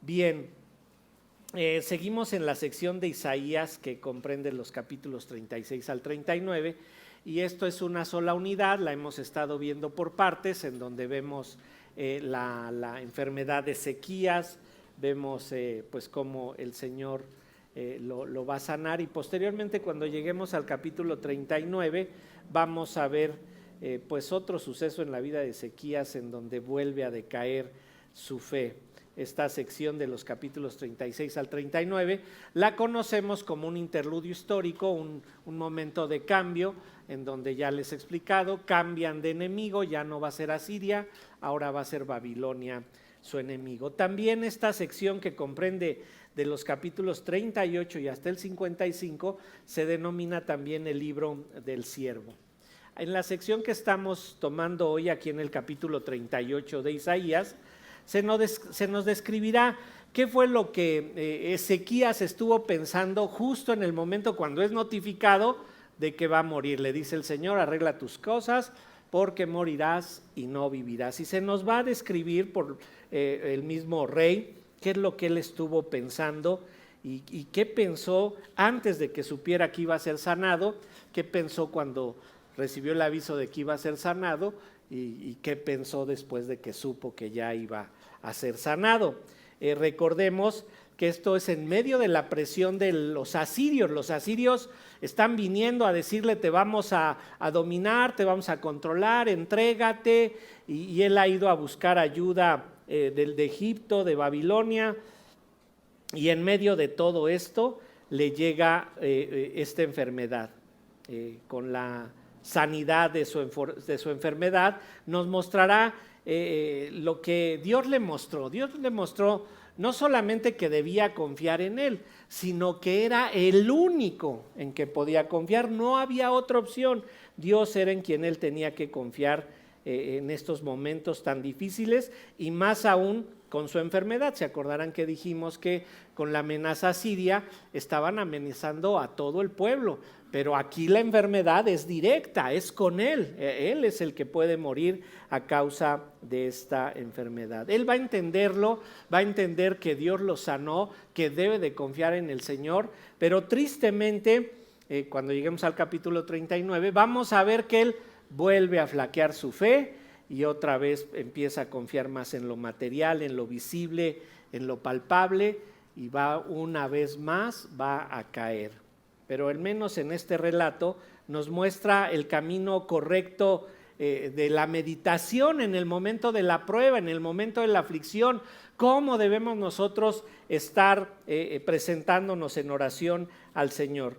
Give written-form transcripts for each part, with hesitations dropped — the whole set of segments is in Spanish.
Bien, seguimos en la sección de Isaías que comprende los capítulos 36 al 39 y esto es una sola unidad, la hemos estado viendo por partes en donde vemos la enfermedad de Ezequías, vemos pues cómo el Señor lo va a sanar y posteriormente cuando lleguemos al capítulo 39 vamos a ver pues otro suceso en la vida de Ezequías en donde vuelve a decaer su fe. Esta sección de los capítulos 36 al 39 la conocemos como un interludio histórico, un momento de cambio en donde ya les he explicado, cambian de enemigo, ya no va a ser Asiria, ahora va a ser Babilonia su enemigo. También esta sección que comprende de los capítulos 38 y hasta el 55 se denomina también el libro del siervo. En la sección que estamos tomando hoy aquí en el capítulo 38 de Isaías, se nos describirá qué fue lo que Ezequías estuvo pensando justo en el momento cuando es notificado de que va a morir. Le dice el Señor, arregla tus cosas porque morirás y no vivirás. Y se nos va a describir por el mismo rey qué es lo que él estuvo pensando y qué pensó antes de que supiera que iba a ser sanado, qué pensó cuando recibió el aviso de que iba a ser sanado y qué pensó después de que supo que ya iba a ser sanado. Recordemos que esto es en medio de la presión de los asirios. Los asirios están viniendo a decirle te vamos a dominar, te vamos a controlar, entrégate, y él ha ido a buscar ayuda de Egipto, de Babilonia, y en medio de todo esto le llega esta enfermedad. Con la sanidad de su enfermedad nos mostrará lo que Dios le mostró. Dios le mostró no solamente que debía confiar en él, sino que era el único en que podía confiar, no había otra opción. Dios era en quien él tenía que confiar en estos momentos tan difíciles y más aún con su enfermedad. Se acordarán que dijimos que con la amenaza siria estaban amenazando a todo el pueblo, pero aquí la enfermedad es directa, es con él. Él es el que puede morir a causa de esta enfermedad. Él va a entenderlo, va a entender que Dios lo sanó, que debe de confiar en el Señor, pero tristemente, cuando lleguemos al capítulo 39, vamos a ver que él vuelve a flaquear su fe y otra vez empieza a confiar más en lo material, en lo visible, en lo palpable, y va una vez más, va a caer. Pero al menos en este relato nos muestra el camino correcto de la meditación en el momento de la prueba, en el momento de la aflicción, cómo debemos nosotros estar presentándonos en oración al Señor.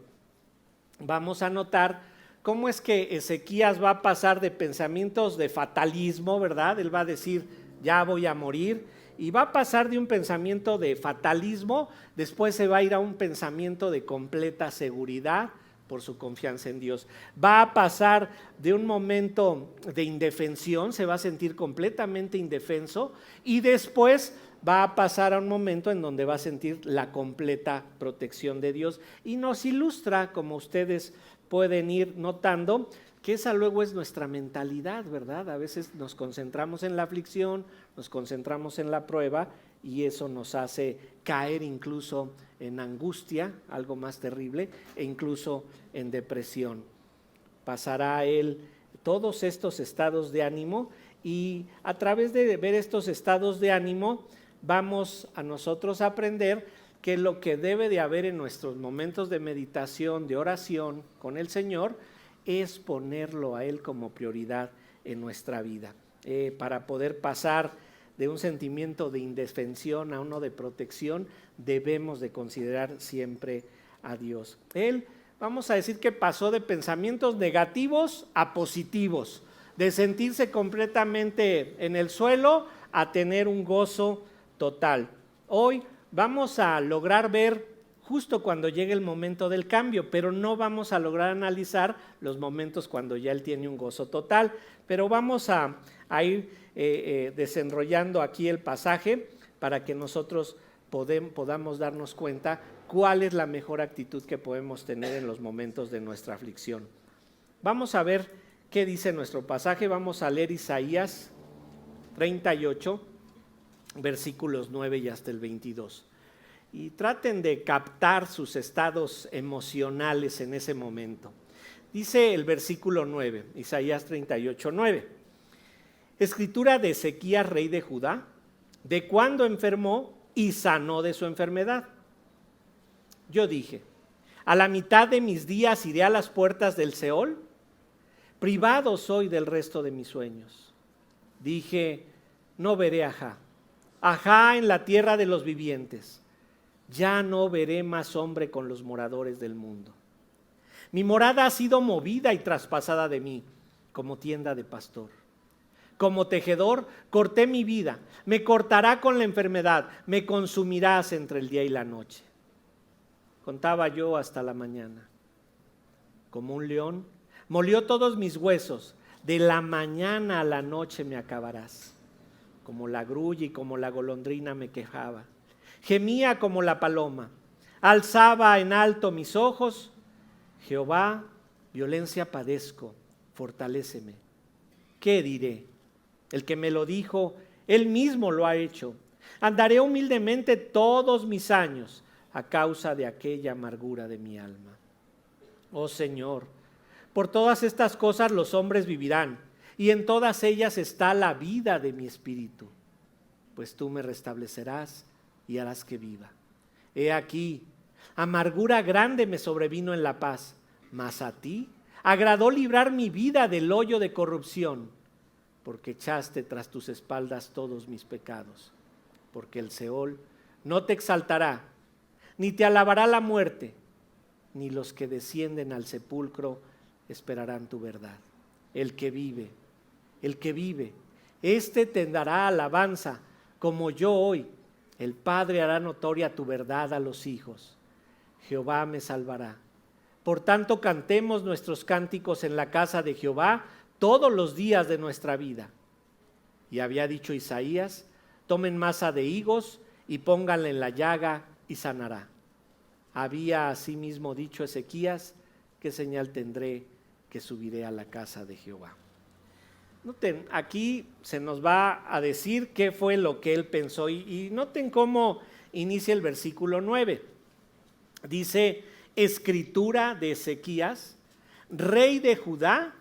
Vamos a notar cómo es que Ezequías va a pasar de pensamientos de fatalismo, ¿verdad? Él va a decir, ya voy a morir, y va a pasar de un pensamiento de fatalismo, después se va a ir a un pensamiento de completa seguridad por su confianza en Dios. Va a pasar de un momento de indefensión, se va a sentir completamente indefenso, y después va a pasar a un momento en donde va a sentir la completa protección de Dios. Y nos ilustra, como ustedes pueden ir notando, que esa luego es nuestra mentalidad, ¿verdad? A veces nos concentramos en la aflicción, nos concentramos en la prueba y eso nos hace caer incluso en angustia, algo más terrible, e incluso en depresión. Pasará él todos estos estados de ánimo y a través de ver estos estados de ánimo vamos a nosotros a aprender que lo que debe de haber en nuestros momentos de meditación, de oración con el Señor, es ponerlo a Él como prioridad en nuestra vida, para poder pasar de un sentimiento de indefensión a uno de protección, debemos de considerar siempre a Dios. Él, vamos a decir que pasó de pensamientos negativos a positivos, de sentirse completamente en el suelo a tener un gozo total. Hoy vamos a lograr ver justo cuando llegue el momento del cambio, pero no vamos a lograr analizar los momentos cuando ya él tiene un gozo total, pero vamos a ir desenrollando aquí el pasaje para que nosotros podamos darnos cuenta cuál es la mejor actitud que podemos tener en los momentos de nuestra aflicción. Vamos a ver qué dice nuestro pasaje, vamos a leer Isaías 38, versículos 9 y hasta el 22. Y traten de captar sus estados emocionales en ese momento. Dice el versículo 9, Isaías 38, 9. Escritura de Ezequías, rey de Judá, de cuando enfermó y sanó de su enfermedad. Yo dije, a la mitad de mis días iré a las puertas del Seol, privado soy del resto de mis sueños. Dije, no veré ajá en la tierra de los vivientes. Ya no veré más hombre con los moradores del mundo. Mi morada ha sido movida y traspasada de mí, como tienda de pastor. Como tejedor corté mi vida, me cortará con la enfermedad, me consumirás entre el día y la noche. Contaba yo hasta la mañana. Como un león, molió todos mis huesos, de la mañana a la noche me acabarás. Como la grulla y como la golondrina me quejaba. Gemía como la paloma, alzaba en alto mis ojos. Jehová, violencia padezco, fortaléceme. ¿Qué diré? El que me lo dijo, él mismo lo ha hecho. Andaré humildemente todos mis años a causa de aquella amargura de mi alma. Oh Señor, por todas estas cosas los hombres vivirán, y en todas ellas está la vida de mi espíritu, pues tú me restablecerás y harás que viva. He aquí, amargura grande me sobrevino en la paz, mas a ti agradó librar mi vida del hoyo de corrupción, porque echaste tras tus espaldas todos mis pecados. Porque el Seol no te exaltará, ni te alabará la muerte, ni los que descienden al sepulcro esperarán tu verdad. El que vive, éste te dará alabanza, como yo hoy. El Padre hará notoria tu verdad a los hijos. Jehová me salvará. Por tanto, cantemos nuestros cánticos en la casa de Jehová todos los días de nuestra vida. Y había dicho Isaías, tomen masa de higos y pónganla en la llaga y sanará. Había asimismo dicho Ezequías, ¿qué señal tendré que subiré a la casa de Jehová? Noten, aquí se nos va a decir qué fue lo que él pensó y noten cómo inicia el versículo 9. Dice, escritura de Ezequías, rey de Judá,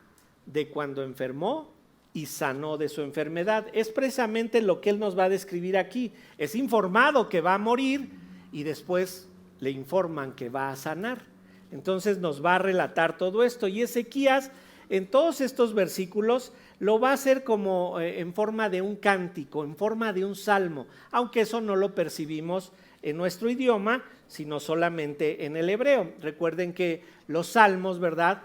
de cuando enfermó y sanó de su enfermedad. Es precisamente lo que él nos va a describir aquí. Es informado que va a morir y después le informan que va a sanar. Entonces nos va a relatar todo esto y Ezequías en todos estos versículos lo va a hacer como en forma de un cántico, en forma de un salmo, aunque eso no lo percibimos en nuestro idioma, sino solamente en el hebreo. Recuerden que los salmos, ¿verdad?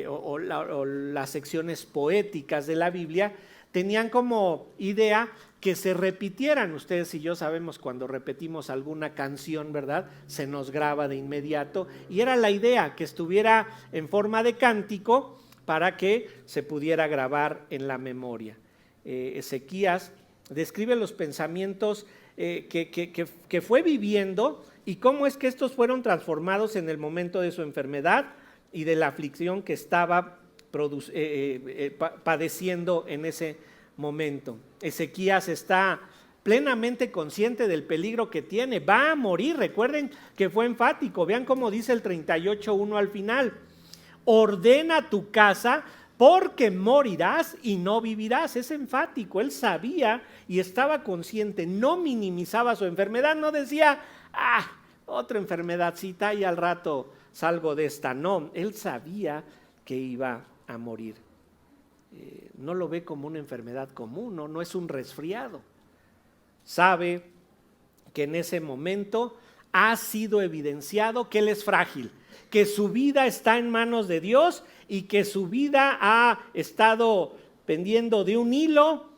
O las secciones poéticas de la Biblia tenían como idea que se repitieran. Ustedes y yo sabemos cuando repetimos alguna canción, ¿verdad? Se nos graba de inmediato y era la idea que estuviera en forma de cántico para que se pudiera grabar en la memoria. Ezequías describe los pensamientos que fue viviendo y cómo es que estos fueron transformados en el momento de su enfermedad y de la aflicción que estaba padeciendo en ese momento. Ezequías está plenamente consciente del peligro que tiene, va a morir. Recuerden que fue enfático, vean cómo dice el 38:1 al final. Ordena tu casa porque morirás y no vivirás. Es enfático, él sabía y estaba consciente, no minimizaba su enfermedad, no decía, otra enfermedadcita y al rato salgo de esta. No, él sabía que iba a morir. No lo ve como una enfermedad común, no es un resfriado. Sabe que en ese momento ha sido evidenciado que él es frágil, que su vida está en manos de Dios y que su vida ha estado pendiendo de un hilo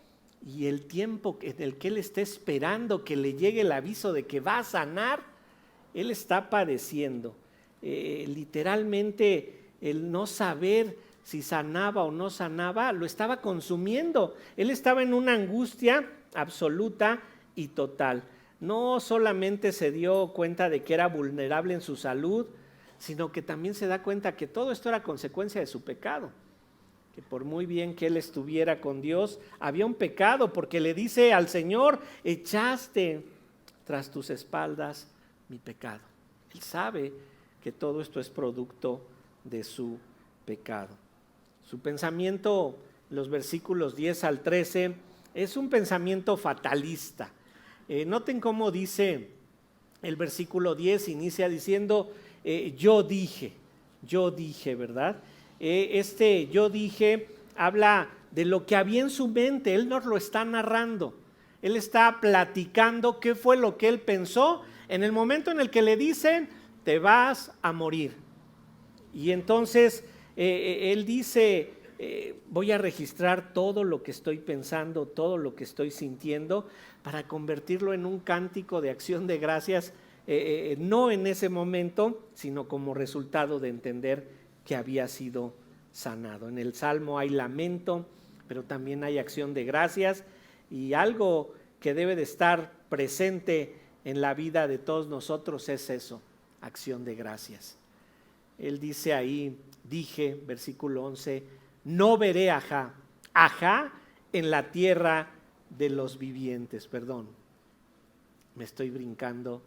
y el tiempo en el que él está esperando que le llegue el aviso de que va a sanar, él está padeciendo. Literalmente el no saber si sanaba o no sanaba lo estaba consumiendo. Él estaba en una angustia absoluta y total. No solamente se dio cuenta de que era vulnerable en su salud, sino que también se da cuenta que todo esto era consecuencia de su pecado. que por muy bien que él estuviera con Dios, había un pecado, porque le dice al Señor: echaste tras tus espaldas mi pecado. Él sabe que todo esto es producto de su pecado. Su pensamiento, los versículos 10 al 13, es un pensamiento fatalista. Noten cómo dice el versículo 10, inicia diciendo: yo dije, ¿verdad? Yo dije habla de lo que había en su mente. Él nos lo está narrando. Él está platicando qué fue lo que él pensó en el momento en el que le dicen: te vas a morir. Y entonces él dice: voy a registrar todo lo que estoy pensando, todo lo que estoy sintiendo, para convertirlo en un cántico de acción de gracias, no en ese momento, sino como resultado de entender que había sido sanado. En el Salmo hay lamento, pero también hay acción de gracias, y algo que debe de estar presente en la vida de todos nosotros es eso: acción de gracias. Él dice ahí, dije, versículo 11, no veré ajá en la tierra de los vivientes. Perdón, me estoy brincando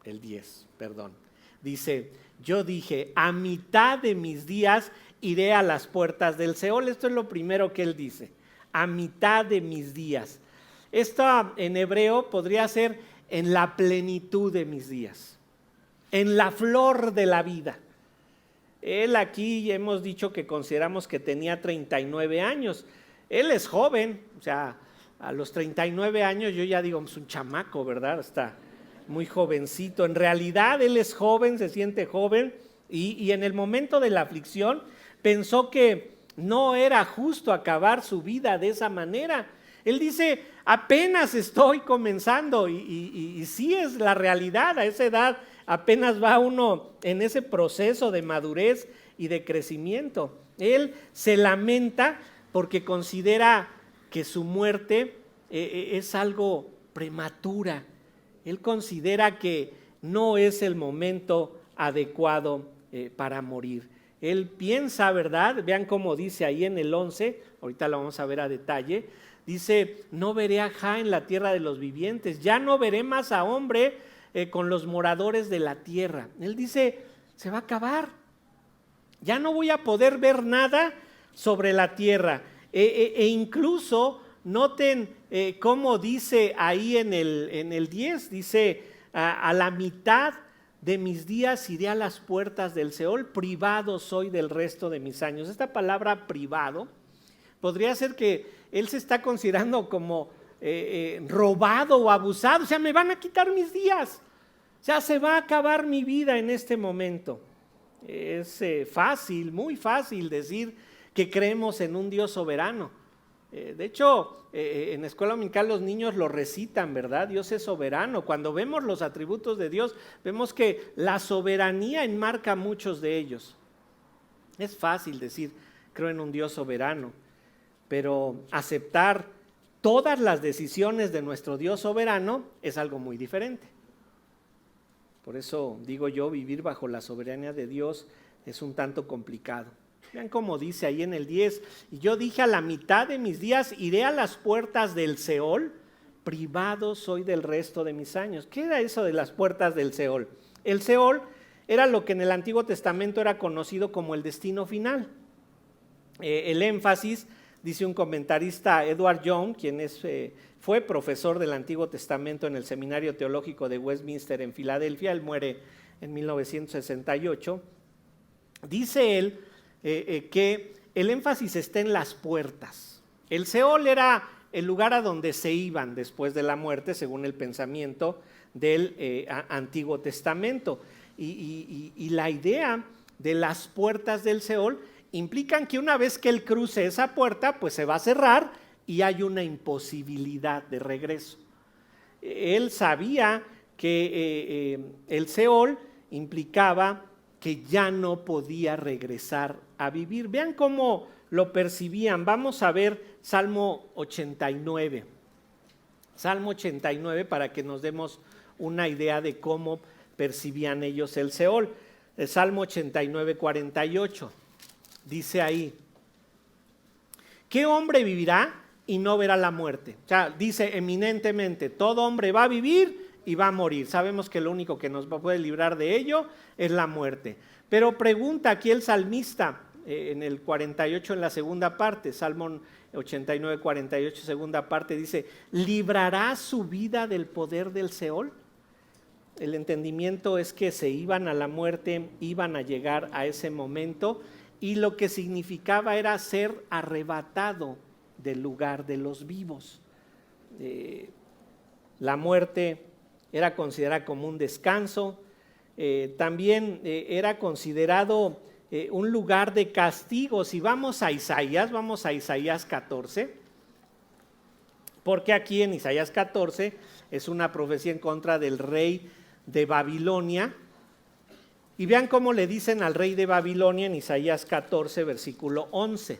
el 10, perdón. Dice, yo dije, a mitad de mis días iré a las puertas del Seol. Esto es lo primero que él dice, a mitad de mis días. Esto en hebreo podría ser en la plenitud de mis días, en la flor de la vida. Él aquí hemos dicho que consideramos que tenía 39 años. Él es joven, o sea, a los 39 años yo ya digo, es un chamaco, ¿verdad? Está muy jovencito. En realidad él es joven, se siente joven, y en el momento de la aflicción pensó que no era justo acabar su vida de esa manera. Él dice, apenas estoy comenzando, y sí es la realidad. A esa edad apenas va uno en ese proceso de madurez y de crecimiento. Él se lamenta porque considera que su muerte es algo prematura. Él considera que no es el momento adecuado para morir. Él piensa, ¿verdad? Vean cómo dice ahí en el 11, ahorita lo vamos a ver a detalle. Dice, no veré ajá en la tierra de los vivientes, ya no veré más a hombre con los moradores de la tierra. Él dice, se va a acabar, ya no voy a poder ver nada sobre la tierra. Incluso noten cómo dice ahí en el 10, dice, a la mitad de mis días iré a las puertas del Seol, privado soy del resto de mis años. Esta palabra privado podría ser que él se está considerando como robado o abusado, o sea, me van a quitar mis días, o sea, se va a acabar mi vida en este momento. Es fácil, muy fácil decir que creemos en un Dios soberano. De hecho, en la escuela dominical los niños lo recitan, ¿verdad? Dios es soberano. Cuando vemos los atributos de Dios, vemos que la soberanía enmarca muchos de ellos. Es fácil decir, creo en un Dios soberano, pero aceptar todas las decisiones de nuestro Dios soberano es algo muy diferente. Por eso digo yo, vivir bajo la soberanía de Dios es un tanto complicado. Vean cómo dice ahí en el 10, y yo dije, a la mitad de mis días iré a las puertas del Seol, privado soy del resto de mis años. ¿Qué era eso de las puertas del Seol? El Seol era lo que en el Antiguo Testamento era conocido como el destino final. El énfasis, dice un comentarista, Edward Young, quien fue profesor del Antiguo Testamento en el Seminario Teológico de Westminster en Filadelfia, él muere en 1968, dice él que el énfasis está en las puertas. El Seol era el lugar a donde se iban después de la muerte, según el pensamiento del Antiguo Testamento. Y la idea de las puertas del Seol implican que una vez que él cruce esa puerta, pues se va a cerrar y hay una imposibilidad de regreso. Él sabía que el Seol implicaba que ya no podía regresar a vivir. Vean cómo lo percibían. Vamos a ver Salmo 89. Salmo 89 para que nos demos una idea de cómo percibían ellos el Seol. El Salmo 89, 48. Dice ahí, ¿Qué hombre vivirá y no verá la muerte? O sea, dice eminentemente, todo hombre va a vivir y va a morir. Sabemos que lo único que nos puede librar de ello es la muerte. Pero pregunta aquí el salmista en el 48, en la segunda parte, Salmo 89, 48, segunda parte, dice, ¿librará su vida del poder del Seol? El entendimiento es que se iban a la muerte, iban a llegar a ese momento, y lo que significaba era ser arrebatado del lugar de los vivos. La muerte era considerada como un descanso, también era considerado un lugar de castigo. Si vamos a Isaías 14, porque aquí en Isaías 14 es una profecía en contra del rey de Babilonia, y vean cómo le dicen al rey de Babilonia en Isaías 14, versículo 11.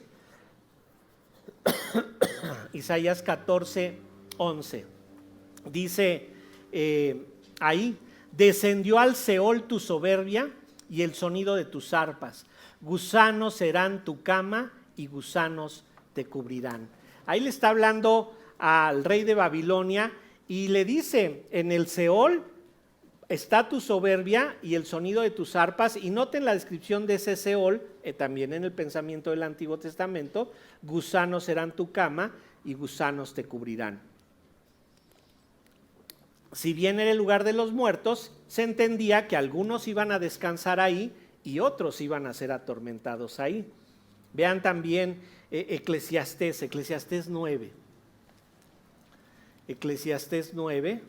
Isaías 14, 11. Dice ahí, descendió al Seol tu soberbia y el sonido de tus arpas. Gusanos serán tu cama y gusanos te cubrirán. Ahí le está hablando al rey de Babilonia y le dice, en el Seol está tu soberbia y el sonido de tus arpas. Y noten la descripción de ese Seol, también en el pensamiento del Antiguo Testamento, gusanos serán tu cama y gusanos te cubrirán. Si bien era el lugar de los muertos, se entendía que algunos iban a descansar ahí y otros iban a ser atormentados ahí. Vean también Eclesiastés 9. Eclesiastés 9,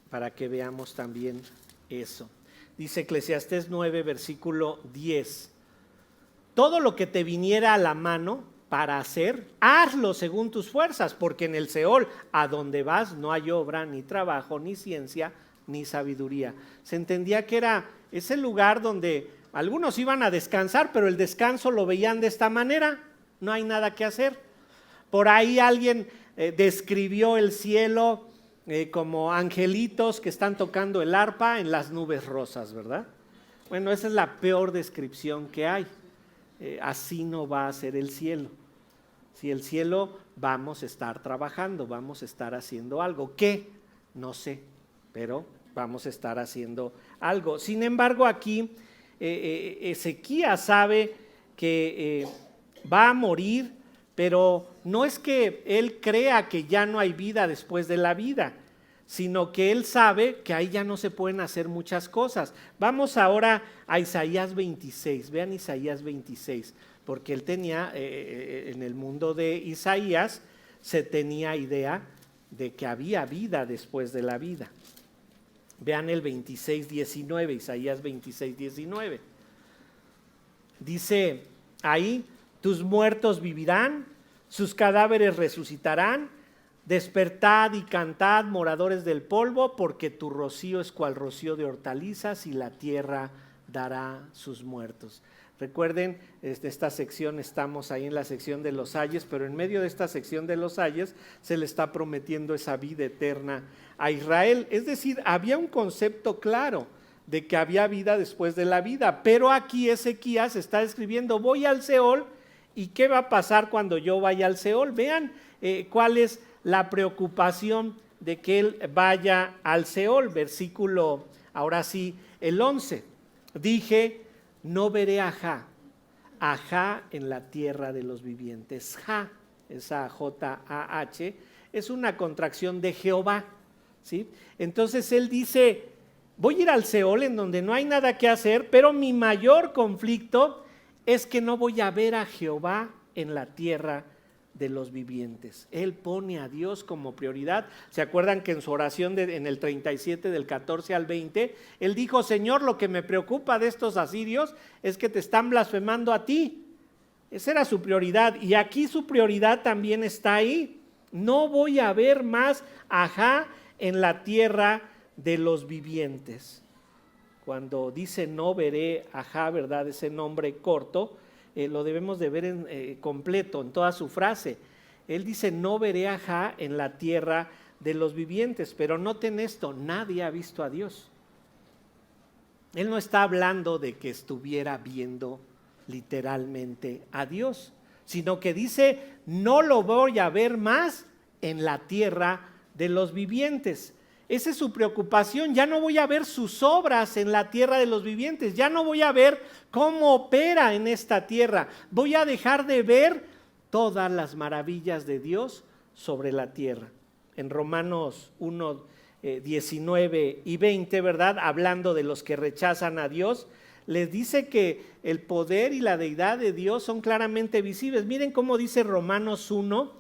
para que veamos también eso. Dice Eclesiastés 9, versículo 10. Todo lo que te viniera a la mano para hacer, hazlo según tus fuerzas, porque en el Seol, a donde vas, no hay obra, ni trabajo, ni ciencia, ni sabiduría. Se entendía que era ese lugar donde algunos iban a descansar, pero el descanso lo veían de esta manera, no hay nada que hacer. Por ahí alguien describió el cielo como angelitos que están tocando el arpa en las nubes rosas, ¿verdad? Bueno, esa es la peor descripción que hay. Así no va a ser el cielo. Si el cielo, vamos a estar trabajando, vamos a estar haciendo algo. ¿Qué? No sé, pero vamos a estar haciendo algo. Sin embargo, aquí Ezequías sabe que va a morir, pero no es que él crea que ya no hay vida después de la vida, sino que él sabe que ahí ya no se pueden hacer muchas cosas. Vamos ahora a Isaías 26, vean Isaías 26, porque él tenía, en el mundo de Isaías, se tenía idea de que había vida después de la vida. Vean el 26, 19, Isaías 26, 19. Dice ahí, tus muertos vivirán, sus cadáveres resucitarán. Despertad y cantad, moradores del polvo, porque tu rocío es cual rocío de hortalizas y la tierra dará sus muertos. Recuerden, esta sección, estamos ahí en la sección de los ayes, pero en medio de esta sección de los ayes se le está prometiendo esa vida eterna a Israel. Es decir, había un concepto claro de que había vida después de la vida, pero aquí Ezequías está escribiendo, voy al Seol, ¿y qué va a pasar cuando yo vaya al Seol? Vean cuál es la preocupación de que él vaya al Seol. Versículo, ahora sí, el 11. Dije, no veré a Jah en la tierra de los vivientes. Jah, esa J-A-H, es una contracción de Jehová, ¿sí? Entonces él dice, voy a ir al Seol en donde no hay nada que hacer, pero mi mayor conflicto es que no voy a ver a Jehová en la tierra de los vivientes. Él pone a Dios como prioridad. ¿Se acuerdan que en su oración en el 37 del 14 al 20, él dijo, Señor, lo que me preocupa de estos asirios es que te están blasfemando a ti? Esa era su prioridad, y aquí su prioridad también está ahí. No voy a ver más a Jah en la tierra de los vivientes. Cuando dice no veré a Jah, ¿verdad? Ese nombre corto, lo debemos de ver en completo, en toda su frase. Él dice, no veré a Jah en la tierra de los vivientes, pero noten esto, nadie ha visto a Dios. Él no está hablando de que estuviera viendo literalmente a Dios, sino que dice, no lo voy a ver más en la tierra de los vivientes. Esa es su preocupación, ya no voy a ver sus obras en la tierra de los vivientes, ya no voy a ver cómo opera en esta tierra, voy a dejar de ver todas las maravillas de Dios sobre la tierra. En Romanos 1, 19 y 20, ¿verdad? Hablando de los que rechazan a Dios, les dice que el poder y la deidad de Dios son claramente visibles. Miren cómo dice Romanos 1,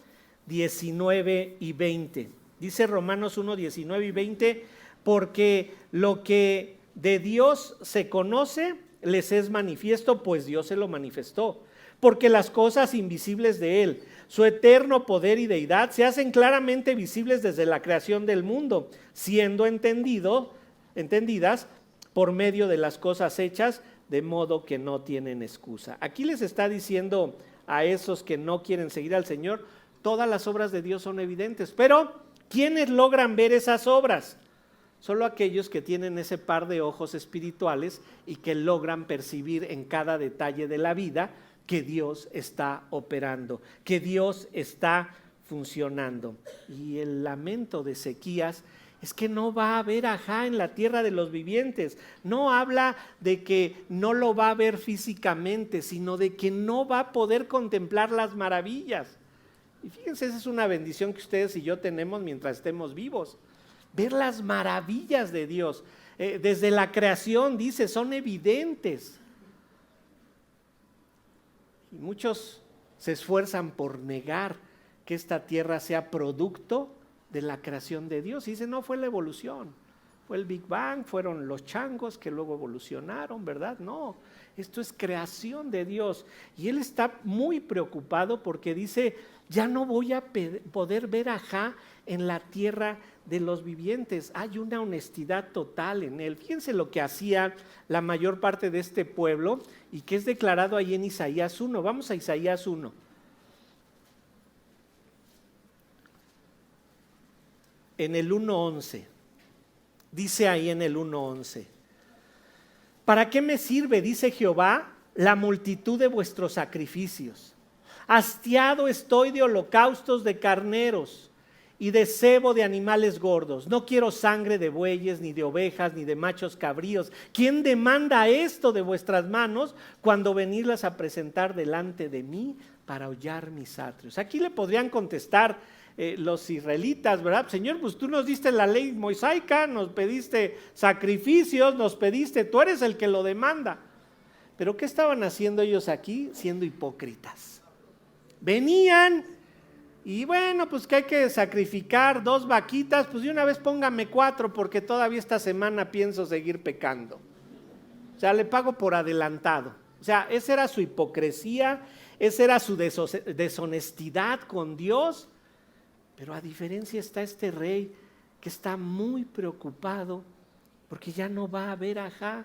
19 y 20. Dice Romanos 1, 19 y 20, porque lo que de Dios se conoce les es manifiesto, pues Dios se lo manifestó. Porque las cosas invisibles de Él, su eterno poder y deidad, se hacen claramente visibles desde la creación del mundo, siendo entendidas por medio de las cosas hechas, de modo que no tienen excusa. Aquí les está diciendo a esos que no quieren seguir al Señor, todas las obras de Dios son evidentes, pero ¿quiénes logran ver esas obras? Solo aquellos que tienen ese par de ojos espirituales y que logran percibir en cada detalle de la vida que Dios está operando, que Dios está funcionando. Y el lamento de Ezequías es que no va a haber ajá en la tierra de los vivientes. No habla de que no lo va a ver físicamente, sino de que no va a poder contemplar las maravillas. Y fíjense, esa es una bendición que ustedes y yo tenemos mientras estemos vivos. Ver las maravillas de Dios. Desde la creación, dice, son evidentes. Y muchos se esfuerzan por negar que esta tierra sea producto de la creación de Dios. Y dicen, no, fue la evolución. Fue el Big Bang, fueron los changos que luego evolucionaron, ¿verdad? No, esto es creación de Dios. Y él está muy preocupado porque dice, ya no voy a poder ver ajá en la tierra de los vivientes. Hay una honestidad total en él. Fíjense lo que hacía la mayor parte de este pueblo y que es declarado ahí en Isaías 1. Vamos a Isaías 1. En el 1:11. Dice ahí en el 1:11. ¿Para qué me sirve, dice Jehová, la multitud de vuestros sacrificios? Hastiado estoy de holocaustos de carneros y de cebo de animales gordos. No quiero sangre de bueyes, ni de ovejas, ni de machos cabríos. ¿Quién demanda esto de vuestras manos cuando venirlas a presentar delante de mí para hollar mis atrios? Aquí le podrían contestar los israelitas, ¿verdad? Señor, pues tú nos diste la ley mosaica, nos pediste sacrificios, nos pediste, tú eres el que lo demanda. Pero ¿qué estaban haciendo ellos aquí? Siendo hipócritas. Venían y bueno, pues que hay que sacrificar 2 vaquitas, pues de una vez póngame 4 porque todavía esta semana pienso seguir pecando. O sea, le pago por adelantado. O sea, esa era su hipocresía, esa era su deshonestidad con Dios. Pero a diferencia está este rey que está muy preocupado porque ya no va a haber ajá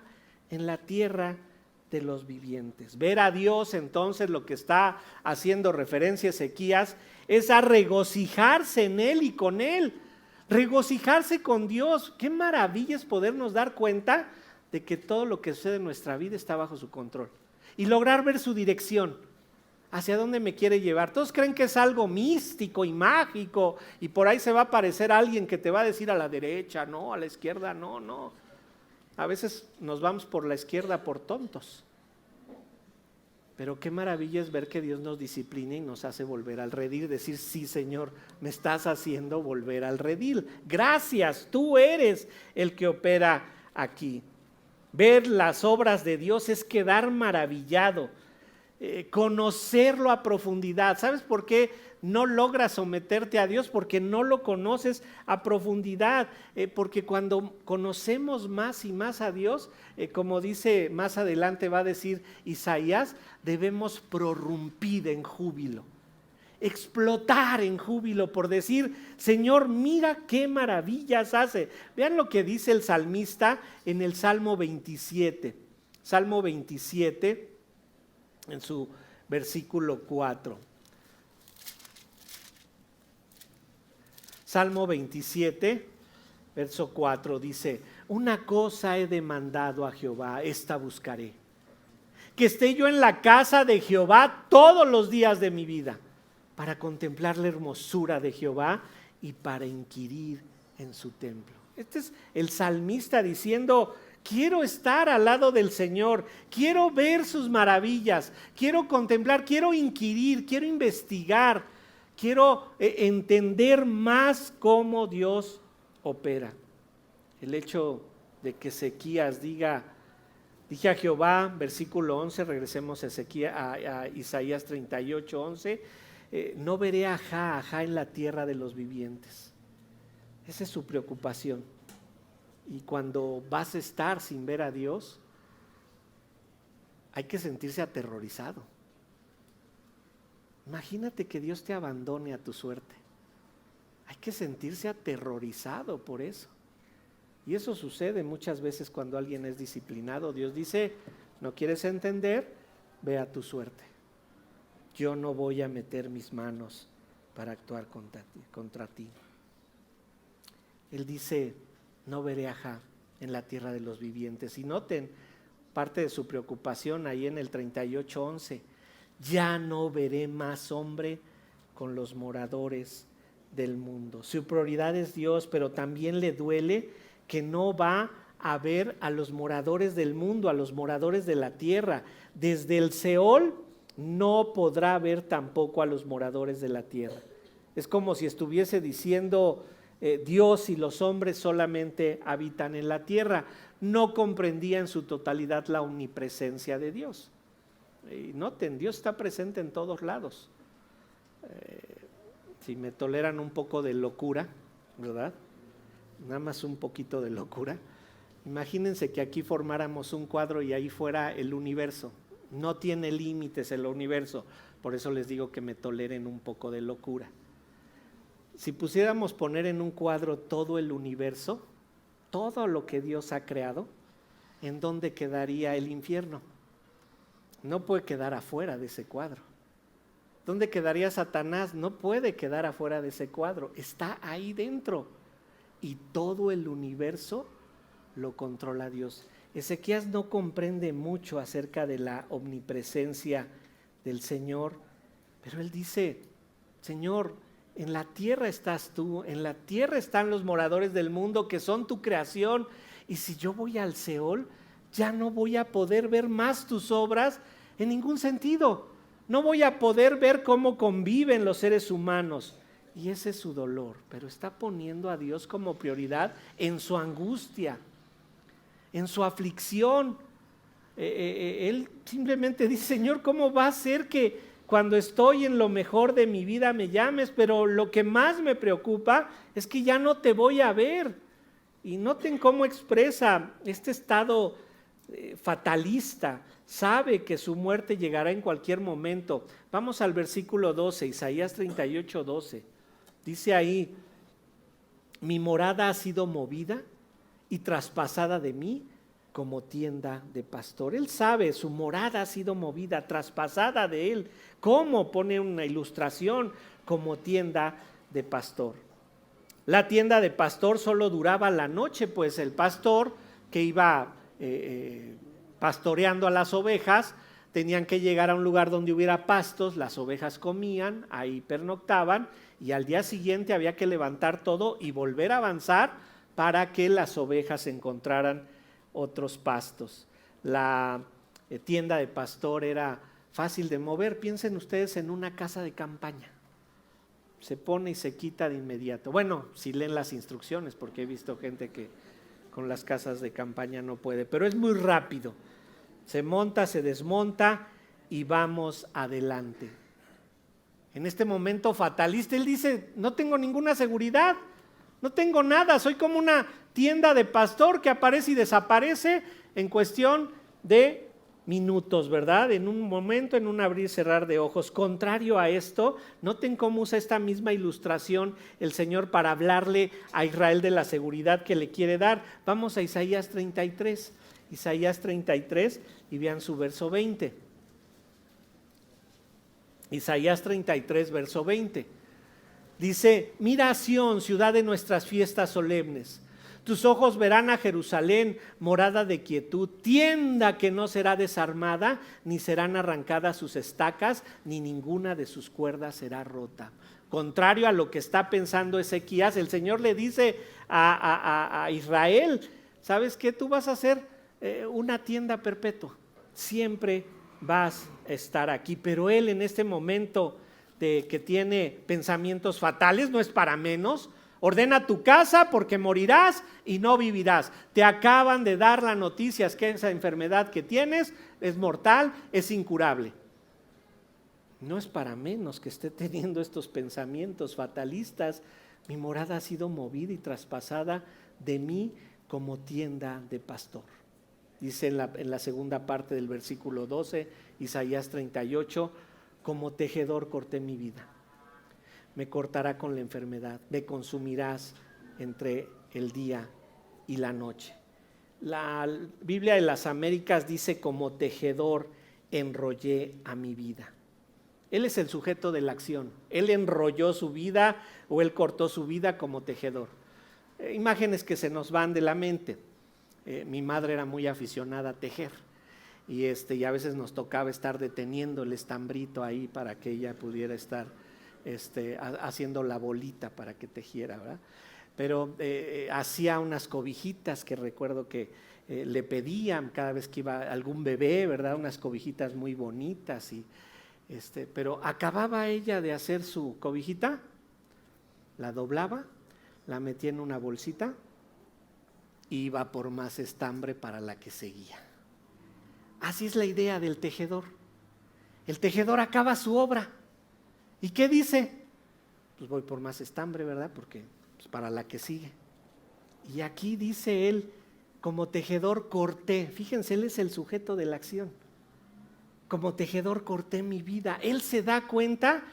en la tierra de los vivientes. Ver a Dios, entonces, lo que está haciendo referencia Ezequías es a regocijarse en Él y con Él. Regocijarse con Dios. Qué maravilla es podernos dar cuenta de que todo lo que sucede en nuestra vida está bajo su control y lograr ver su dirección. ¿Hacia dónde me quiere llevar? Todos creen que es algo místico y mágico y por ahí se va a aparecer alguien que te va a decir a la derecha, no, a la izquierda, no. A veces nos vamos por la izquierda por tontos. Pero qué maravilla es ver que Dios nos disciplina y nos hace volver al redil, decir, sí, Señor, me estás haciendo volver al redil. Gracias, tú eres el que opera aquí. Ver las obras de Dios es quedar maravillado. Conocerlo a profundidad. ¿Sabes por qué no logras someterte a Dios? Porque no lo conoces a profundidad, porque cuando conocemos más y más a Dios, como dice más adelante va a decir Isaías, debemos prorrumpir en júbilo, explotar en júbilo por decir, Señor, mira qué maravillas hace. Vean lo que dice el salmista en el Salmo 27. Salmo 27 en su versículo 4. Salmo 27, verso 4 dice, una cosa he demandado a Jehová, esta buscaré, que esté yo en la casa de Jehová todos los días de mi vida, para contemplar la hermosura de Jehová y para inquirir en su templo. Este es el salmista diciendo: quiero estar al lado del Señor, quiero ver sus maravillas, quiero contemplar, quiero inquirir, quiero investigar, quiero entender más cómo Dios opera. El hecho de que Ezequías diga: dije a Jehová, versículo 11, regresemos a Isaías 38, 11, no veré a Jah en la tierra de los vivientes. Esa es su preocupación. Y cuando vas a estar sin ver a Dios, hay que sentirse aterrorizado. Imagínate que Dios te abandone a tu suerte. Hay que sentirse aterrorizado por eso. Y eso sucede muchas veces cuando alguien es disciplinado. Dios dice: no quieres entender, ve a tu suerte. Yo no voy a meter mis manos para actuar contra ti. Él dice: no veré a Jah en la tierra de los vivientes. Y noten parte de su preocupación ahí en el 38:11. Ya no veré más hombre con los moradores del mundo. Su prioridad es Dios, pero también le duele que no va a ver a los moradores del mundo, a los moradores de la tierra. Desde el Seol no podrá ver tampoco a los moradores de la tierra. Es como si estuviese diciendo: Dios y los hombres solamente habitan en la tierra. No comprendía en su totalidad la omnipresencia de Dios. Y noten, Dios está presente en todos lados. Si me toleran un poco de locura, ¿verdad? Nada más un poquito de locura. Imagínense que aquí formáramos un cuadro y ahí fuera el universo. No tiene límites el universo. Por eso les digo que me toleren un poco de locura. Si pusiéramos poner en un cuadro todo el universo, todo lo que Dios ha creado, ¿en dónde quedaría el infierno? No puede quedar afuera de ese cuadro. ¿Dónde quedaría Satanás? No puede quedar afuera de ese cuadro. Está ahí dentro. Y todo el universo lo controla Dios. Ezequías no comprende mucho acerca de la omnipresencia del Señor, pero él dice: Señor, en la tierra estás tú, en la tierra están los moradores del mundo que son tu creación, y si yo voy al Seol, ya no voy a poder ver más tus obras en ningún sentido. No voy a poder ver cómo conviven los seres humanos. Y ese es su dolor, pero está poniendo a Dios como prioridad en su angustia, en su aflicción. Él simplemente dice: Señor, ¿cómo va a ser que cuando estoy en lo mejor de mi vida me llames? Pero lo que más me preocupa es que ya no te voy a ver. Y noten cómo expresa este estado fatalista. Sabe que su muerte llegará en cualquier momento. Vamos al versículo 12, Isaías 38, 12. Dice ahí: mi morada ha sido movida y traspasada de mí como tienda de pastor. Él sabe, su morada ha sido movida, traspasada de él. ¿Cómo? Pone una ilustración: como tienda de pastor. La tienda de pastor solo duraba la noche, pues el pastor que iba pastoreando a las ovejas tenían que llegar a un lugar donde hubiera pastos, las ovejas comían, ahí pernoctaban, y al día siguiente había que levantar todo y volver a avanzar para que las ovejas encontraran otros pastos. La tienda de pastor era fácil de mover. Piensen ustedes en una casa de campaña. Se pone y se quita de inmediato. Bueno, si leen las instrucciones, porque he visto gente que con las casas de campaña no puede, pero es muy rápido. Se monta, se desmonta y vamos adelante. En este momento fatalista, él dice: no tengo ninguna seguridad, no tengo nada, soy como una tienda de pastor que aparece y desaparece en cuestión de minutos, ¿verdad? En un momento, en un abrir y cerrar de ojos. Contrario a esto, noten cómo usa esta misma ilustración el Señor para hablarle a Israel de la seguridad que le quiere dar. Vamos a Isaías 33, y vean su verso 20. Isaías 33, verso 20. Dice: mira a Sión, ciudad de nuestras fiestas solemnes. Tus ojos verán a Jerusalén, morada de quietud, tienda que no será desarmada, ni serán arrancadas sus estacas, ni ninguna de sus cuerdas será rota. Contrario a lo que está pensando Ezequías, el Señor le dice a Israel, ¿sabes qué? Tú vas a hacer una tienda perpetua, siempre vas a estar aquí. Pero él en este momento que tiene pensamientos fatales, no es para menos. Ordena tu casa porque morirás y no vivirás. Te acaban de dar la noticia que esa enfermedad que tienes es mortal, es incurable. No es para menos que esté teniendo estos pensamientos fatalistas. Mi morada ha sido movida y traspasada de mí como tienda de pastor. Dice en la segunda parte del versículo 12, Isaías 38, como tejedor corté mi vida. Me cortará con la enfermedad, me consumirás entre el día y la noche. La Biblia de las Américas dice, como tejedor enrollé a mi vida. Él es el sujeto de la acción. Él enrolló su vida o él cortó su vida como tejedor. Imágenes que se nos van de la mente. Mi madre era muy aficionada a tejer y a veces nos tocaba estar deteniendo el estambrito ahí para que ella pudiera estar haciendo la bolita para que tejiera, ¿verdad? Pero hacía unas cobijitas que recuerdo que le pedían cada vez que iba algún bebé, ¿verdad? Unas cobijitas muy bonitas pero acababa ella de hacer su cobijita, la doblaba, la metía en una bolsita y iba por más estambre para la que seguía. Así es la idea del tejedor. El tejedor acaba su obra. ¿Y qué dice? Pues voy por más estambre, ¿verdad? Porque pues, para la que sigue. Y aquí dice él, como tejedor corté. Fíjense, él es el sujeto de la acción. Como tejedor corté mi vida. Él se da cuenta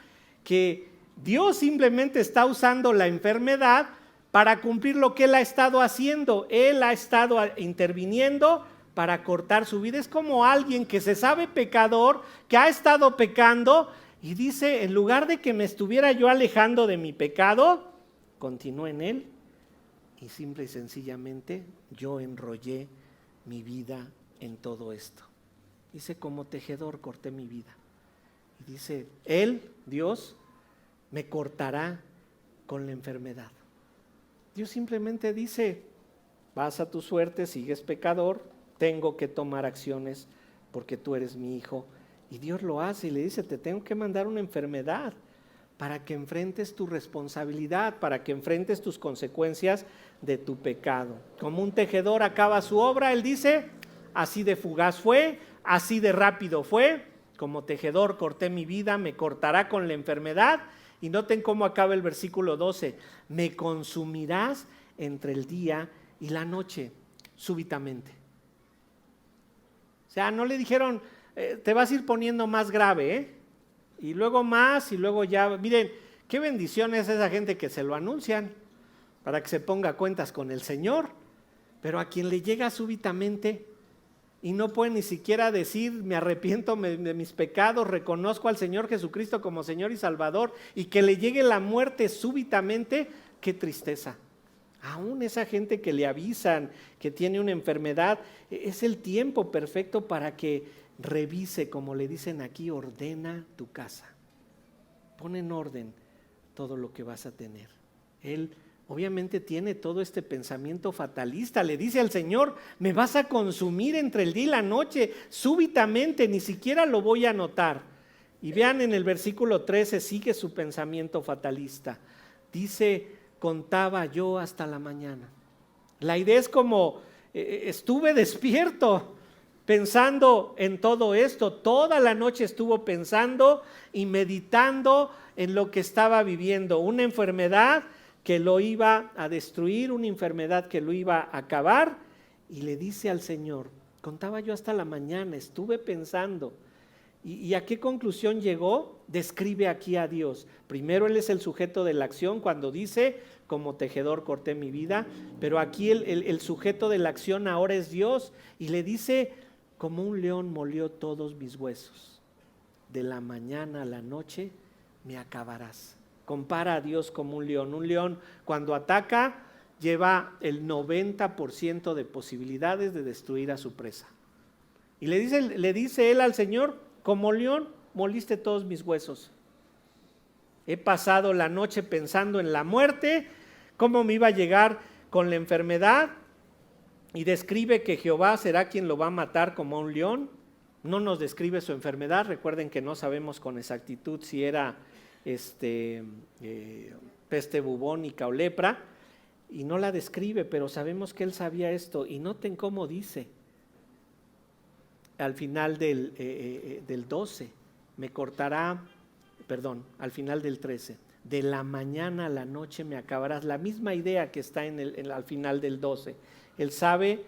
que Dios simplemente está usando la enfermedad para cumplir lo que él ha estado haciendo. Él ha estado interviniendo para cortar su vida. Es como alguien que se sabe pecador, que ha estado pecando y dice, en lugar de que me estuviera yo alejando de mi pecado, continúo en él y simple y sencillamente yo enrollé mi vida en todo esto. Dice, como tejedor corté mi vida. Y dice, él, Dios, me cortará con la enfermedad. Dios simplemente dice, vas a tu suerte, sigues pecador, tengo que tomar acciones porque tú eres mi hijo. Y Dios lo hace y le dice, te tengo que mandar una enfermedad para que enfrentes tu responsabilidad, para que enfrentes tus consecuencias de tu pecado. Como un tejedor acaba su obra, él dice, así de fugaz fue, así de rápido fue, como tejedor corté mi vida, me cortará con la enfermedad. Y noten cómo acaba el versículo 12, me consumirás entre el día y la noche, súbitamente. O sea, no le dijeron, te vas a ir poniendo más grave, y luego más, y luego ya, miren, qué bendición es esa gente que se lo anuncian, para que se ponga a cuentas con el Señor, pero a quien le llega súbitamente, y no puede ni siquiera decir, me arrepiento de mis pecados, reconozco al Señor Jesucristo como Señor y Salvador, y que le llegue la muerte súbitamente, qué tristeza. Aún esa gente que le avisan que tiene una enfermedad, es el tiempo perfecto para que revise, como le dicen aquí, ordena tu casa. Pon en orden todo lo que vas a tener. Él obviamente tiene todo este pensamiento fatalista, le dice al Señor, me vas a consumir entre el día y la noche, súbitamente, ni siquiera lo voy a notar. Y vean en el versículo 13, sigue su pensamiento fatalista. Dice, contaba yo hasta la mañana. La idea es como, estuve despierto pensando en todo esto, toda la noche estuvo pensando y meditando en lo que estaba viviendo, una enfermedad que lo iba a destruir, una enfermedad que lo iba a acabar, y le dice al Señor, contaba yo hasta la mañana, estuve pensando. ¿Y a qué conclusión llegó? Describe aquí a Dios. Primero él es el sujeto de la acción cuando dice, como tejedor corté mi vida, pero aquí el sujeto de la acción ahora es Dios, y le dice, como un león molió todos mis huesos, de la mañana a la noche me acabarás. Compara a Dios como un león cuando ataca lleva el 90% de posibilidades de destruir a su presa. Y le dice él al Señor: como león moliste todos mis huesos. He pasado la noche pensando en la muerte, cómo me iba a llegar con la enfermedad, y describe que Jehová será quien lo va a matar como a un león. No nos describe su enfermedad. Recuerden que no sabemos con exactitud si era peste bubónica o lepra, y no la describe, pero sabemos que él sabía esto. Y noten cómo dice al final del 12, al final del 13, de la mañana a la noche me acabarás. La misma idea que está al final del 12. Él sabe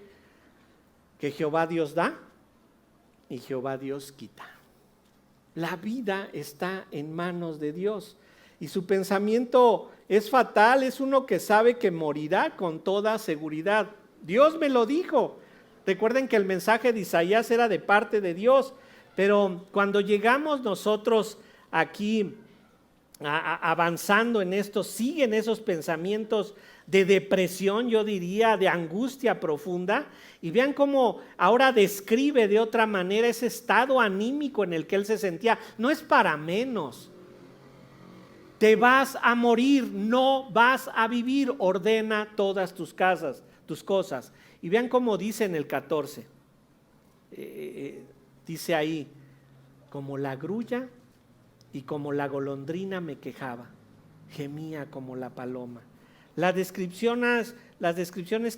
que Jehová Dios da y Jehová Dios quita. La vida está en manos de Dios y su pensamiento es fatal. Es uno que sabe que morirá con toda seguridad. Dios me lo dijo. Recuerden que el mensaje de Isaías era de parte de Dios, pero cuando llegamos nosotros aquí avanzando en esto, siguen esos pensamientos de depresión, yo diría, de angustia profunda, y vean cómo ahora describe de otra manera ese estado anímico en el que él se sentía. No es para menos. Te vas a morir, no vas a vivir. Ordena todas tus cosas. Y vean cómo dice en el 14, dice ahí: como la grulla y como la golondrina me quejaba, gemía como la paloma. Las descripciones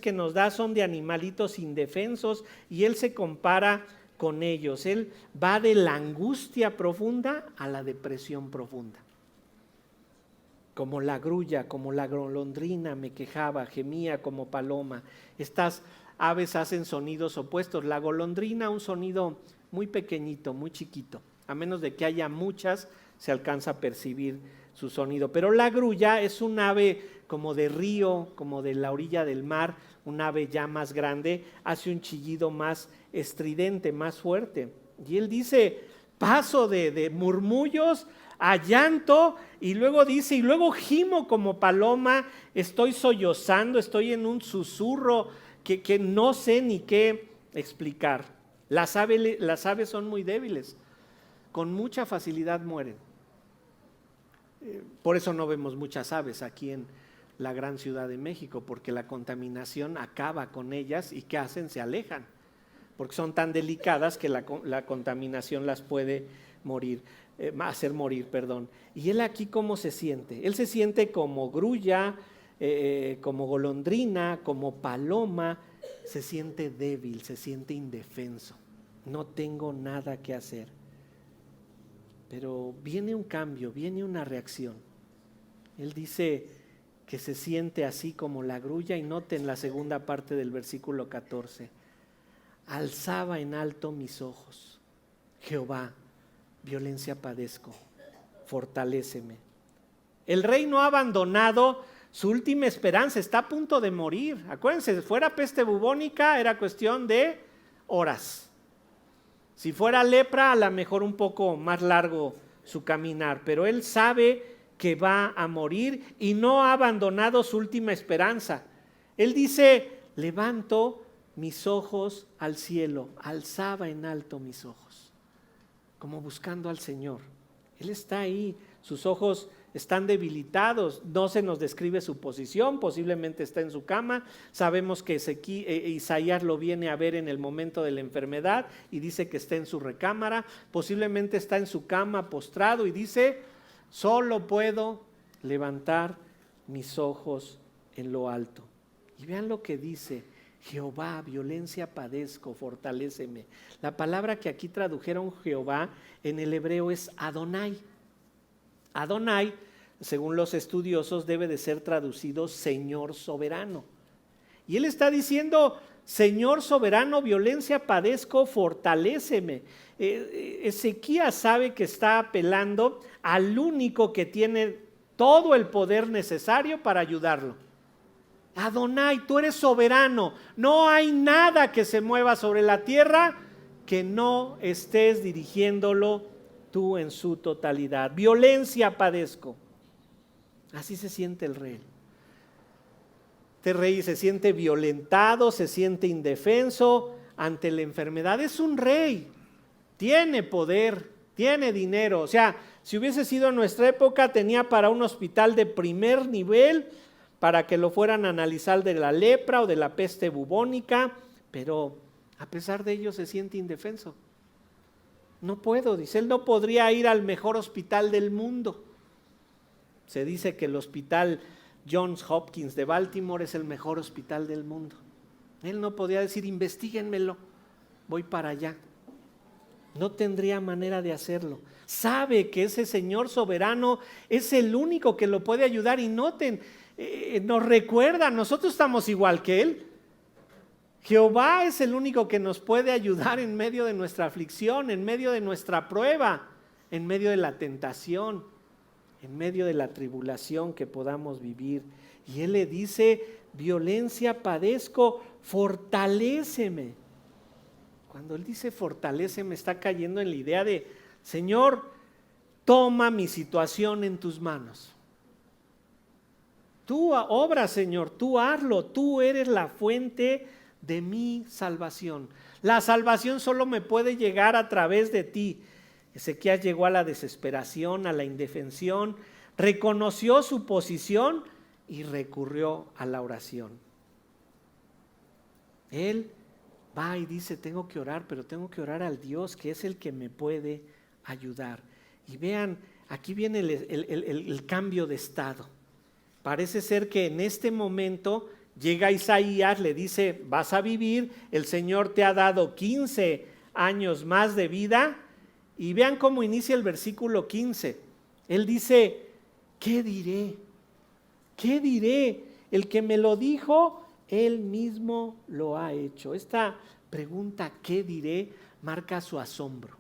que nos da son de animalitos indefensos, y él se compara con ellos. Él va de la angustia profunda a la depresión profunda. Como la grulla, como la golondrina me quejaba, gemía como paloma. Estas aves hacen sonidos opuestos. La golondrina, un sonido muy pequeñito, muy chiquito. A menos de que haya muchas, se alcanza a percibir su sonido. Pero la grulla es un ave como de río, como de la orilla del mar, un ave ya más grande, hace un chillido más estridente, más fuerte. Y él dice: paso de murmullos a llanto, y luego dice: y luego gimo como paloma, estoy sollozando, estoy en un susurro que no sé ni qué explicar. Las aves son muy débiles, con mucha facilidad mueren. Por eso no vemos muchas aves aquí en la gran Ciudad de México, porque la contaminación acaba con ellas, y ¿qué hacen? Se alejan, porque son tan delicadas que la contaminación las puede hacer morir. Y él aquí, ¿cómo se siente? Él se siente como grulla, como golondrina, como paloma. Se siente débil, se siente indefenso. No tengo nada que hacer. Pero viene un cambio, viene una reacción. Él dice que se siente así como la grulla, y noten la segunda parte del versículo 14. Alzaba en alto mis ojos. Jehová, violencia padezco, fortaléceme. El rey no ha abandonado su última esperanza, está a punto de morir. Acuérdense, si fuera peste bubónica era cuestión de horas. Si fuera lepra, a lo mejor un poco más largo su caminar, pero él sabe que va a morir y no ha abandonado su última esperanza. Él dice: levanto mis ojos al cielo, alzaba en alto mis ojos, como buscando al Señor. Él está ahí, sus ojos están debilitados, no se nos describe su posición, posiblemente está en su cama. Sabemos que Isaías lo viene a ver en el momento de la enfermedad y dice que está en su recámara, posiblemente está en su cama postrado y dice: solo puedo levantar mis ojos en lo alto. Y vean lo que dice: Jehová, violencia padezco, fortaléceme. La palabra que aquí tradujeron Jehová en el hebreo es Adonai. Adonai, según los estudiosos, debe de ser traducido Señor soberano. Y él está diciendo: Señor soberano, violencia padezco, fortaléceme. Ezequías sabe que está apelando al único que tiene todo el poder necesario para ayudarlo. Adonai, tú eres soberano, no hay nada que se mueva sobre la tierra que no estés dirigiéndolo tú en su totalidad. Violencia padezco. Así se siente el rey. Este rey se siente violentado, se siente indefenso ante la enfermedad. Es un rey, tiene poder, tiene dinero. O sea, si hubiese sido en nuestra época, tenía para un hospital de primer nivel, para que lo fueran a analizar de la lepra o de la peste bubónica, pero a pesar de ello se siente indefenso. No puedo, dice, él no podría ir al mejor hospital del mundo. Se dice que el hospital Johns Hopkins de Baltimore es el mejor hospital del mundo. Él no podía decir, investíguenmelo, voy para allá. No tendría manera de hacerlo. Sabe que ese Señor soberano es el único que lo puede ayudar. Y noten, nos recuerda, nosotros estamos igual que Él. Jehová es el único que nos puede ayudar en medio de nuestra aflicción, en medio de nuestra prueba, en medio de la tentación, en medio de la tribulación que podamos vivir. Y Él le dice, violencia padezco, fortaléceme. Cuando Él dice fortaléceme, está cayendo en la idea de, Señor, toma mi situación en tus manos. Tú obra, Señor, tú hazlo, tú eres la fuente de mi salvación. La salvación solo me puede llegar a través de ti. Ezequías llegó a la desesperación, a la indefensión, reconoció su posición y recurrió a la oración. Él va y dice, tengo que orar, pero tengo que orar al Dios que es el que me puede ayudar. Y vean, aquí viene el cambio de estado. Parece ser que en este momento llega Isaías, le dice, vas a vivir, el Señor te ha dado 15 años más de vida. Y vean cómo inicia el versículo 15. Él dice, ¿qué diré? ¿Qué diré? El que me lo dijo, Él mismo lo ha hecho. Esta pregunta, ¿qué diré?, marca su asombro.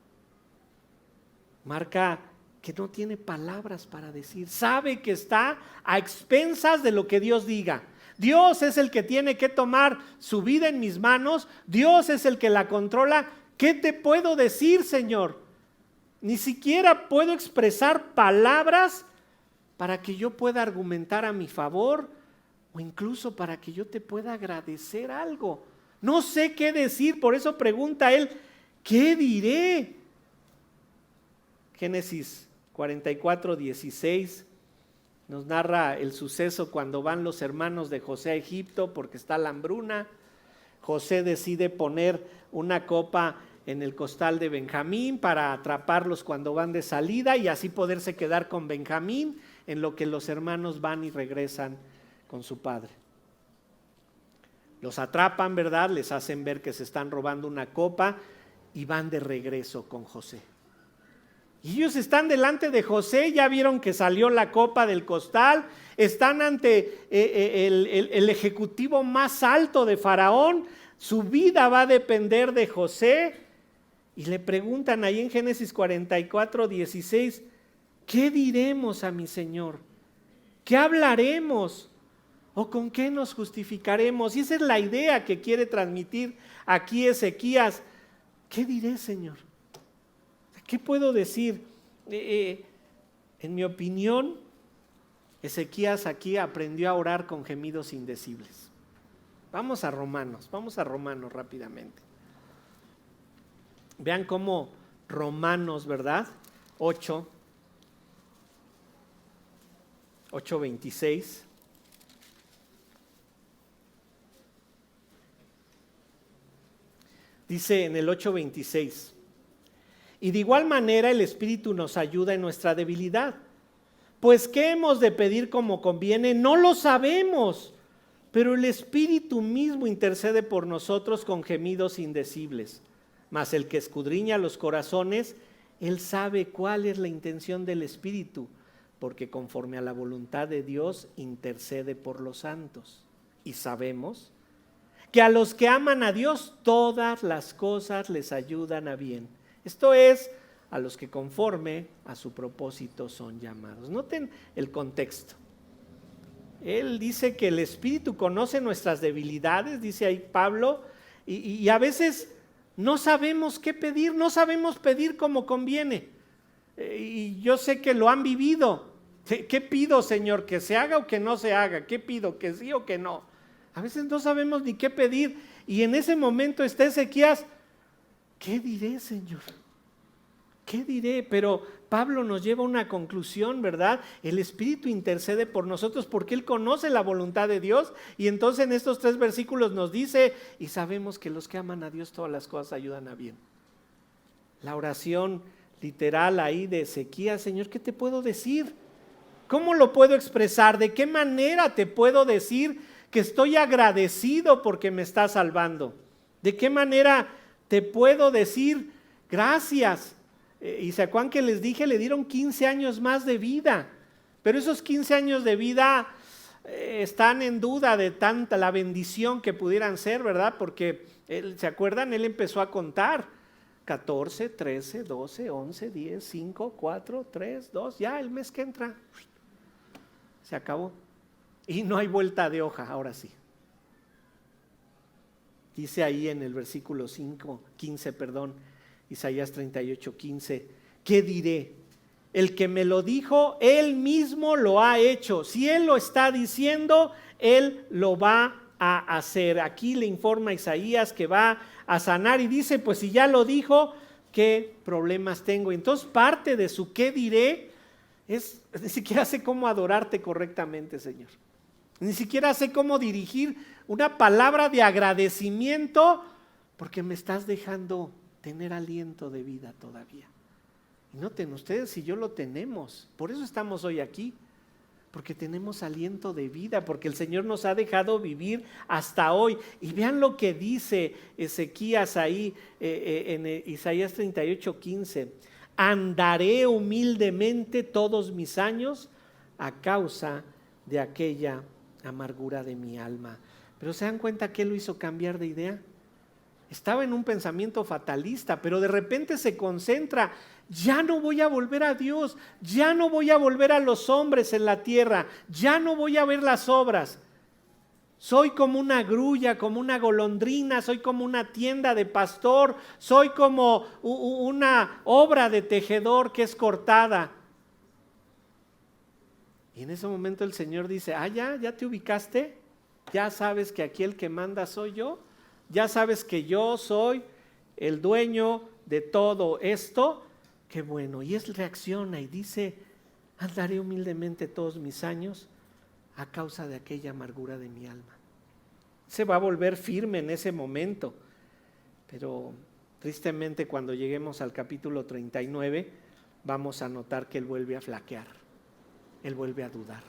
Marca que no tiene palabras para decir. Sabe que está a expensas de lo que Dios diga. Dios es el que tiene que tomar su vida en mis manos. Dios es el que la controla. ¿Qué te puedo decir, Señor? Ni siquiera puedo expresar palabras para que yo pueda argumentar a mi favor o incluso para que yo te pueda agradecer algo. No sé qué decir, por eso pregunta él, ¿qué diré? Génesis 44:16 nos narra el suceso cuando van los hermanos de José a Egipto porque está la hambruna. José decide poner una copa en el costal de Benjamín para atraparlos cuando van de salida y así poderse quedar con Benjamín en lo que los hermanos van y regresan con su padre. Los atrapan, ¿verdad? Les hacen ver que se están robando una copa y van de regreso con José. Y ellos están delante de José, ya vieron que salió la copa del costal, están ante el ejecutivo más alto de Faraón, su vida va a depender de José. Y le preguntan ahí en Génesis 44:16, ¿qué diremos a mi Señor? ¿Qué hablaremos? ¿O con qué nos justificaremos? Y esa es la idea que quiere transmitir aquí Ezequías. ¿Qué diré, Señor? ¿Qué puedo decir? En mi opinión, Ezequías aquí aprendió a orar con gemidos indecibles. Vamos a Romanos rápidamente. Vean cómo Romanos, ¿verdad? 8:26. Dice en el 8:26, y de igual manera el Espíritu nos ayuda en nuestra debilidad. Pues ¿qué hemos de pedir como conviene? No lo sabemos, pero el Espíritu mismo intercede por nosotros con gemidos indecibles. Mas el que escudriña los corazones, Él sabe cuál es la intención del Espíritu, porque conforme a la voluntad de Dios intercede por los santos. Y sabemos que a los que aman a Dios, todas las cosas les ayudan a bien. Esto es, a los que conforme a su propósito son llamados. Noten el contexto. Él dice que el Espíritu conoce nuestras debilidades, dice ahí Pablo, y a veces no sabemos qué pedir, no sabemos pedir como conviene. Y yo sé que lo han vivido. ¿Qué pido, Señor? ¿Que se haga o que no se haga? ¿Qué pido? ¿Que sí o que no? A veces no sabemos ni qué pedir. Y en ese momento está Ezequías, ¿qué diré, Señor? ¿Qué diré? Pero Pablo nos lleva a una conclusión, ¿verdad? El Espíritu intercede por nosotros porque Él conoce la voluntad de Dios. Y entonces en estos 3 versículos nos dice, y sabemos que los que aman a Dios todas las cosas ayudan a bien. La oración literal ahí de Ezequías, Señor, ¿qué te puedo decir? ¿Cómo lo puedo expresar? ¿De qué manera te puedo decir que estoy agradecido porque me estás salvando? ¿De qué manera te puedo decir gracias? Y se acuerdan que les dije, le dieron 15 años más de vida, pero esos 15 años de vida están en duda de tanta la bendición que pudieran ser, ¿verdad? Porque, ¿se acuerdan? Él empezó a contar 14, 13, 12, 11, 10, 5, 4, 3, 2, ya el mes que entra, se acabó. Y no hay vuelta de hoja, ahora sí. Dice ahí en el versículo 15, Isaías 38, 15, ¿qué diré? El que me lo dijo, Él mismo lo ha hecho. Si Él lo está diciendo, Él lo va a hacer. Aquí le informa Isaías que va a sanar y dice, pues si ya lo dijo, ¿qué problemas tengo? Entonces parte de su ¿qué diré? Ni siquiera sé cómo adorarte correctamente, Señor. Ni siquiera sé cómo dirigir una palabra de agradecimiento porque me estás dejando tener aliento de vida todavía. Y noten ustedes, si yo lo tenemos, por eso estamos hoy aquí, porque tenemos aliento de vida, porque el Señor nos ha dejado vivir hasta hoy. Y vean lo que dice Ezequías ahí en Isaías 38, 15. Andaré humildemente todos mis años a causa de aquella amargura de mi alma. Pero ¿se dan cuenta que Él lo hizo cambiar de idea? Estaba en un pensamiento fatalista, pero de repente se concentra, ya no voy a volver a Dios, ya no voy a volver a los hombres en la tierra, ya no voy a ver las obras. Soy como una grulla, como una golondrina, soy como una tienda de pastor, soy como una obra de tejedor que es cortada. Y en ese momento el Señor dice, ya te ubicaste, ya sabes que aquí el que manda soy yo. Ya sabes que yo soy el dueño de todo esto, qué bueno. Y Él reacciona y dice, andaré humildemente todos mis años a causa de aquella amargura de mi alma. Se va a volver firme en ese momento, pero tristemente cuando lleguemos al capítulo 39 vamos a notar que Él vuelve a flaquear, Él vuelve a dudar.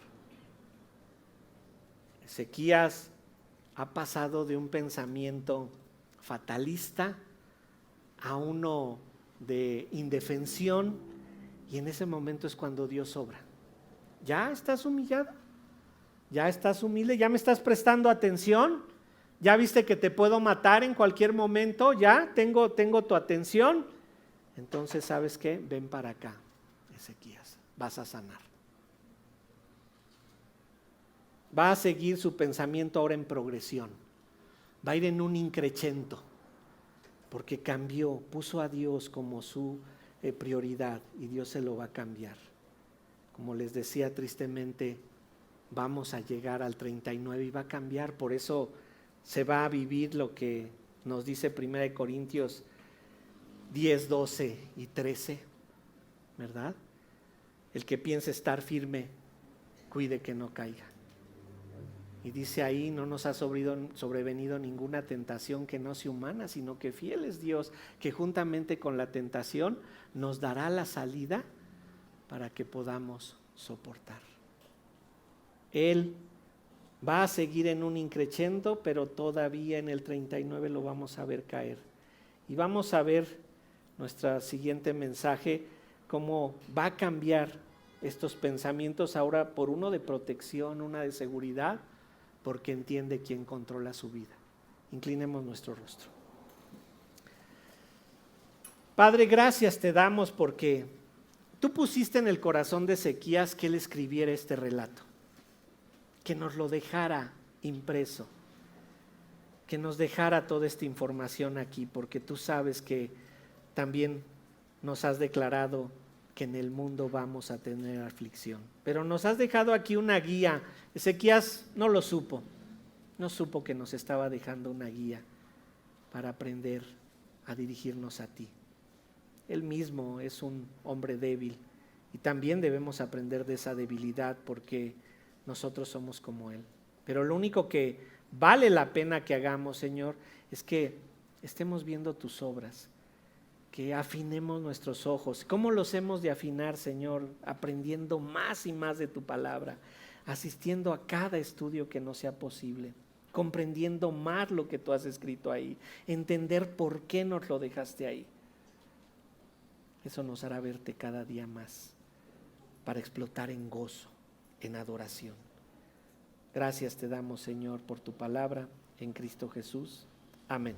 Ezequías ha pasado de un pensamiento fatalista a uno de indefensión, y en ese momento es cuando Dios obra. ¿Ya estás humillado? ¿Ya estás humilde? ¿Ya me estás prestando atención? ¿Ya viste que te puedo matar en cualquier momento? ¿Ya tengo tu atención? Entonces, ¿sabes qué? Ven para acá, Ezequías, vas a sanar. Va a seguir su pensamiento ahora en progresión, va a ir en un increchento, porque cambió, puso a Dios como su prioridad y Dios se lo va a cambiar. Como les decía, tristemente vamos a llegar al 39 y va a cambiar, por eso se va a vivir lo que nos dice 1 Corintios 10, 12 y 13, ¿verdad? El que piense estar firme, cuide que no caiga. Y dice ahí, no nos ha sobrevenido ninguna tentación que no sea humana, sino que fiel es Dios, que juntamente con la tentación nos dará la salida para que podamos soportar. Él va a seguir en un increchendo, pero todavía en el 39 lo vamos a ver caer. Y vamos a ver nuestro siguiente mensaje, cómo va a cambiar estos pensamientos ahora por uno de protección, una de seguridad, porque entiende quién controla su vida. Inclinemos nuestro rostro. Padre, gracias te damos porque tú pusiste en el corazón de Ezequías que él escribiera este relato, que nos lo dejara impreso, que nos dejara toda esta información aquí, porque tú sabes que también nos has declarado que en el mundo vamos a tener aflicción. Pero nos has dejado aquí una guía. Ezequías no lo supo, no supo que nos estaba dejando una guía para aprender a dirigirnos a ti. Él mismo es un hombre débil y también debemos aprender de esa debilidad porque nosotros somos como Él. Pero lo único que vale la pena que hagamos, Señor, es que estemos viendo tus obras, que afinemos nuestros ojos. ¿Cómo los hemos de afinar, Señor? Aprendiendo más y más de tu palabra, asistiendo a cada estudio que nos sea posible, comprendiendo más lo que tú has escrito ahí, entender por qué nos lo dejaste ahí. Eso nos hará verte cada día más para explotar en gozo, en adoración. Gracias te damos, Señor, por tu palabra en Cristo Jesús. Amén.